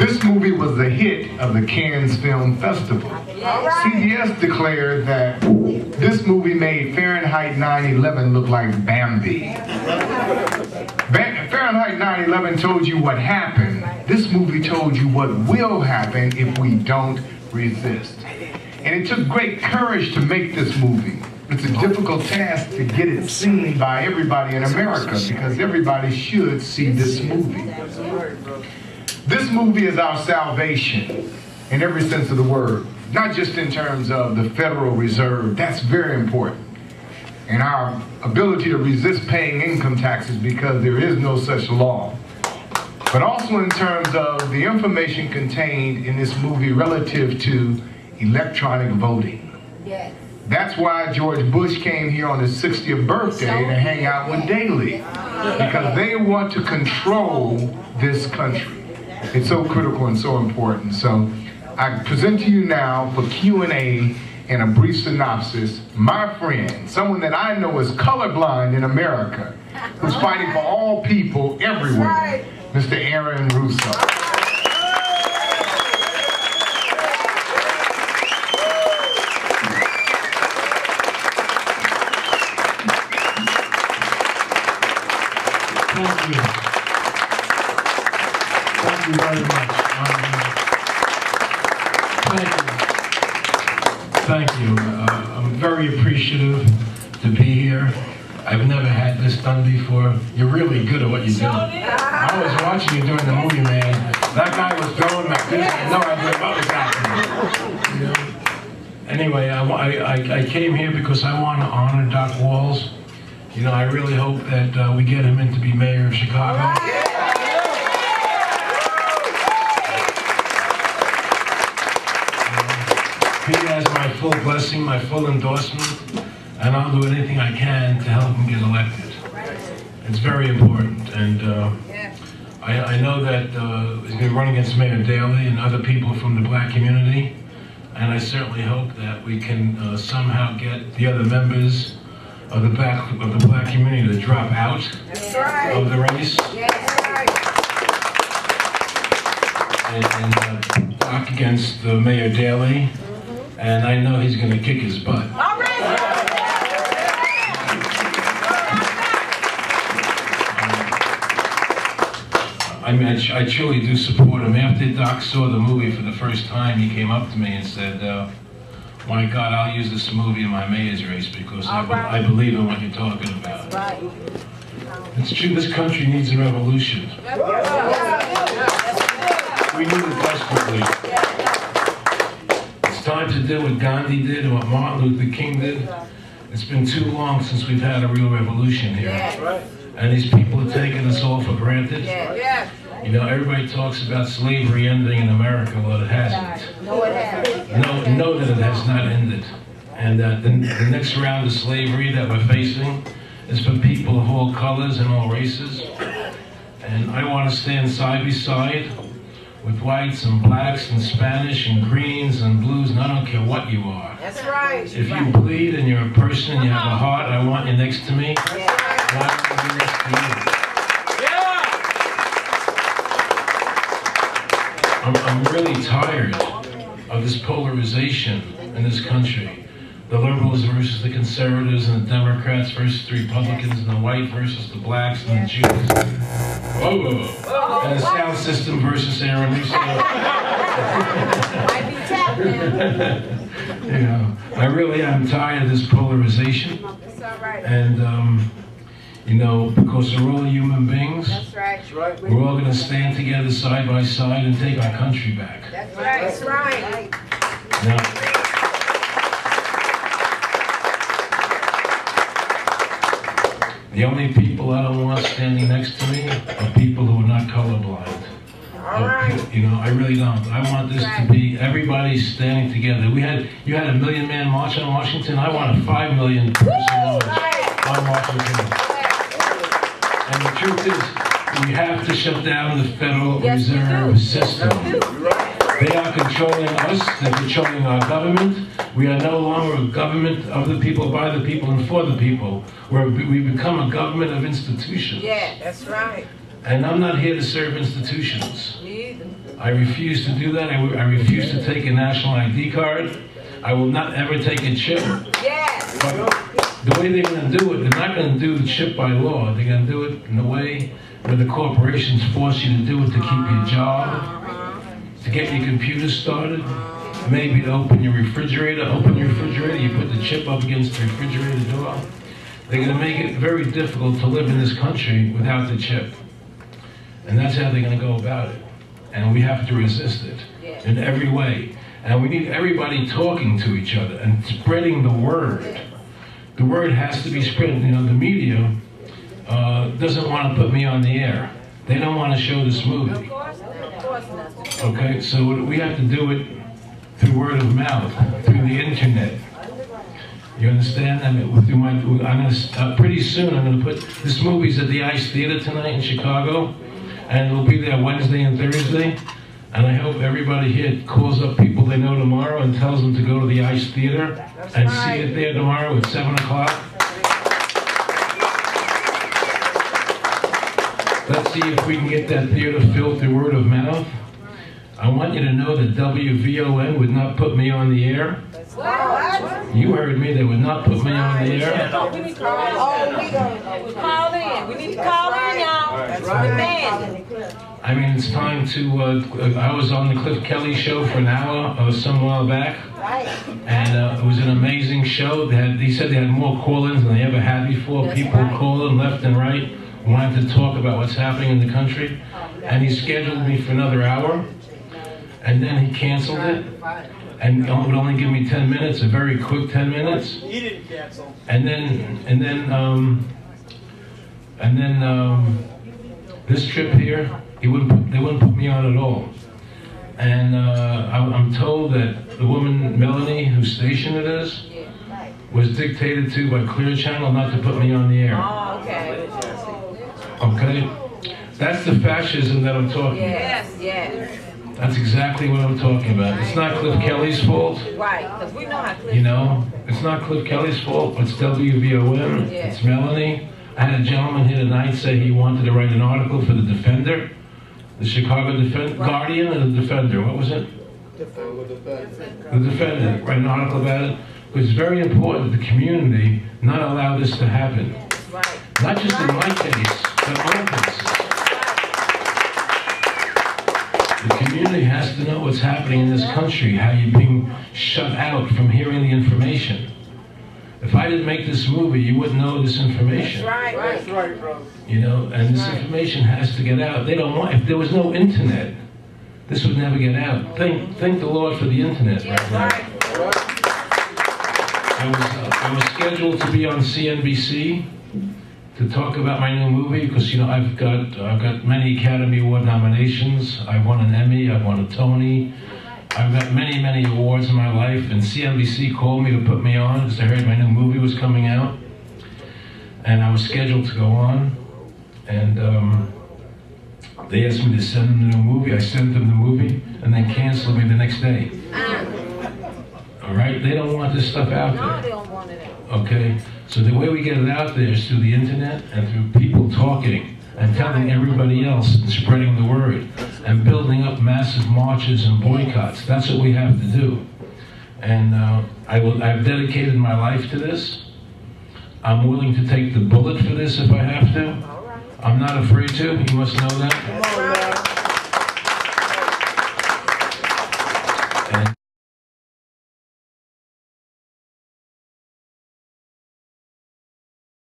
This movie was a hit of the Cannes Film Festival. CBS declared that this movie made Fahrenheit 9/11 look like Bambi. Fahrenheit 9/11 told you what happened. This movie told you what will happen if we don't resist. And it took great courage to make this movie. It's a difficult task to get it seen by everybody in America because everybody should see this movie. This movie is our salvation in every sense of the word, not just in terms of the Federal Reserve. That's very important. And our ability to resist paying income taxes because there is no such law. But also in terms of the information contained in this movie relative to electronic voting. Yes. That's why George Bush came here on his 60th birthday to hang out with Daley, because they want to control this country. It's so critical and so important. So I present to you now for Q&A and a brief synopsis, my friend, someone that I know is colorblind in America, who's fighting for all people everywhere, Mr. Aaron Russo. Thank you. Thank you very much. Thank you. I'm very appreciative to be here. I've never had this done before. You're really good at what you do. I was watching you during the movie, man. That guy was throwing my fist. I had no idea what was happening. You know? Anyway, I came here because I want to honor Doc Walls. You know, I really hope that we get him in to be mayor of Chicago. He has my full blessing, my full endorsement, and I'll do anything I can to help him get elected. It's very important, and I know that he's going to be running against Mayor Daley and other people from the black community, and I certainly hope that we can somehow get the other members of the black community to drop out of the race. And talk against Mayor Daley, and I know he's going to kick his butt. I mean, I truly do support him. After Doc saw the movie for the first time, he came up to me and said, my God, I'll use this movie in my mayor's race because I believe in what you're talking about. It's true, this country needs a revolution. We need it desperately. It's time to do what Gandhi did and what Martin Luther King did. It's been too long since we've had a real revolution here. And these people are taking us all for granted. You know, everybody talks about slavery ending in America. Well, it hasn't. No, it hasn't. Know that it has not ended. And that the next round of slavery that we're facing is for people of all colors and all races. And I want to stand side by side with whites and blacks and Spanish and greens and blues, and I don't care what you are. That's right. If you bleed and you're a person and you have a heart, I want you next to me. I want to be next to you. I'm really tired of this polarization in this country. The liberals versus the conservatives, and the Democrats versus the Republicans, and the white versus the blacks and the Jews. Whoa. And the sound system versus Aaron Russo. You know, I really am tired of this polarization. And you know, because we're all human beings. That's right. We're all going to stand together side by side and take our country back. That's right. That's right. Now, the only people I don't want standing next to me are people who are not colorblind. All right. You know, I really don't. I want this to be everybody standing together. You had a 1 million man march on Washington. I want a 5 million person march on Washington. And the truth is, we have to shut down the Federal Reserve System. They are controlling us, they're controlling our government. We are no longer a government of the people, by the people, and for the people. We've become a government of institutions. Yeah, that's right. And I'm not here to serve institutions. I refuse to do that. I refuse to take a national ID card. I will not ever take a chip. But the way they're going to do it, they're not going to do the chip by law. They're going to do it in a way where the corporations force you to do it to keep your job, to get your computer started, maybe to open your refrigerator. You put the chip up against the refrigerator door. They're going to make it very difficult to live in this country without the chip. And that's how they're going to go about it. And we have to resist it in every way. And we need everybody talking to each other and spreading the word. The word has to be spread. You know, the media doesn't want to put me on the air. They don't want to show this movie. Okay, so we have to do it through word of mouth, through the internet. You understand? I mean, pretty soon I'm going to put, this movie's at the Ice Theater tonight in Chicago, and it'll be there Wednesday and Thursday. And I hope everybody here calls up people they know tomorrow and tells them to go to the Ice Theater and see it there tomorrow at 7 o'clock. Let's see if we can get that theater filled through word of mouth. I want you to know that WVON would not put me on the air. You heard me, they would not put me on the air. We need to call in. We need to call in, y'all. I mean, it's time to, I was on the Cliff Kelly show for an hour some while back, and it was an amazing show. They said they had more call-ins than they ever had before. People calling left and right, wanted to talk about what's happening in the country, and he scheduled me for another hour, and then he canceled it, and would only give me 10 minutes, a very quick 10 minutes. He didn't cancel. And then this trip here, they wouldn't put me on at all. And I'm told that the woman, Melanie, whose station it is, was dictated to by Clear Channel not to put me on the air. Oh, okay. Okay? That's the fascism that I'm talking about. Yes. That's exactly what I'm talking about. It's not Cliff Kelly's fault. Right, because we know how Cliff. You know, it's not Cliff Kelly's fault. It's WVON. It's Melanie. I had a gentleman here tonight say he wanted to write an article for the Defender, the Chicago Guardian, or the Defender. What was it? The Defender. Write an article about it. But it's very important that the community not allow this to happen. Right. Not just in my case, but all cases. The community has to know what's happening in this country, how you're being shut out from hearing the information. If I didn't make this movie, you wouldn't know this information. That's right, bro. You know, and this information has to get out. They don't want, if there was no internet, this would never get out. Thank the Lord for the internet right now. I was scheduled to be on CNBC to talk about my new movie because, you know, I've got many Academy Award nominations. I won an Emmy, I won a Tony. I've got many awards in my life, and CNBC called me to put me on because they heard my new movie was coming out. And I was scheduled to go on, and they asked me to send them the new movie. I sent them the movie, and then canceled me the next day. All right? They don't want this stuff out there. No, they don't want it out. Okay? So the way we get it out there is through the internet and through people talking and telling everybody else and spreading the word and building up massive marches and boycotts. That's what we have to do. And I've dedicated my life to this. I'm willing to take the bullet for this if I have to. I'm not afraid to. You must know that.